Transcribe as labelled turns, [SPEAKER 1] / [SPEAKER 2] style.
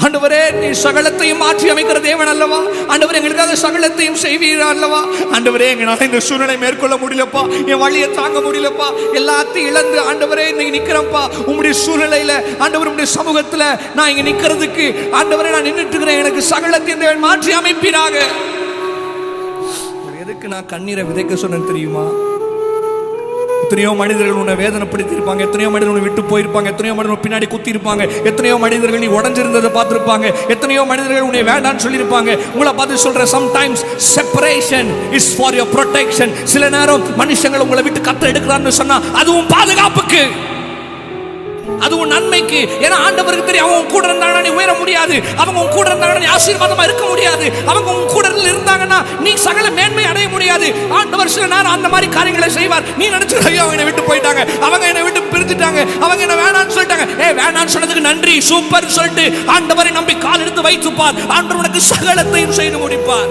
[SPEAKER 1] ஆண்டவரே, நீ சகலத்தையும் மாற்றி அமைக்கிற தேவன் அல்லவா? ஆண்டவரே, எங்களுக்காக சகலத்தையும் செய்வீர் அல்லவா? ஆண்டவரே, எங்களால் இந்த சூழ்நிலை மேற்கொள்ள முடியலப்பா, என் வழியை தாங்க முடியலப்பா, எல்லாத்தையும் இழந்து ஆண்டவரே இன்னைக்கு நிக்கிறேன்ப்பா. உங்களுடைய சூழ்நிலையில ஆண்டவர், உங்களுடைய சமூகத்துல நான் இங்க நிக்கிறதுக்கு ஆண்டவரே நான் நின்றுட்டு இருக்கிறேன். எனக்கு சகலத்தையும் தேவன் மாற்றி அமைப்பீராக. எதுக்கு நான் கண்ணீரை விதைக்க சொன்னேன் தெரியுமா? எத்தனையோ மனிதர்கள் உன்னை வேதனைப்படுத்தி இருப்பாங்க, எத்தனையோ மனிதர்கள் உன்னை விட்டு போயிருப்பாங்க, எத்தனையோ மனிதர்கள் பின்னாடி குத்தி இருப்பாங்க, எத்தனையோ மனிதர்கள் நீ உடஞ்சிருந்ததை பார்த்துருப்பாங்க, எத்தனையோ மனிதர்கள் உன்னை வேண்டான்னு சொல்லியிருப்பாங்க. உங்களை பார்த்து சொல்ற, sometimes separation is for your protection. சில நேரம் மனுஷங்களை உங்களை விட்டு கத்த எடுக்கிறான்னு சொன்னா அதுவும் பாதுகாப்புக்கு, அதுவும் நன்மைக்கு. ஏன்னா ஆண்டவருக்கு தெரியும், அவங்க கூட இருந்தாங்கன்னா நீ உயர முடியாது, அவங்க உன் கூட இருந்தாங்கன்னா நீ ஆசீர்வாதமா இருக்க முடியாது, அவங்க உன் கூட இருந்தாங்கன்னா நீ சகல மேன்மை அடைய முடியாது. ஆண்டவர் சில நேரம் அந்த மாதிரி காரியங்களை செய்வார். நீ நினைச்சு, ஐயோ அவங்க என்னை விட்டு போயிட்டாங்க, அவங்க என்னை விட்டு பிரிஞ்சுட்டாங்க, அவங்க என்ன வேணான்னு சொல்லிட்டாங்க. வேணான்னு சொன்னதுக்கு நன்றி, சூப்பர் சொல்லிட்டு ஆண்டவரை நம்பி கால் எடுத்து வைத்துப்பார். ஆண்டவர் உனக்கு சகலத்தையும் செய்து முடிப்பார்.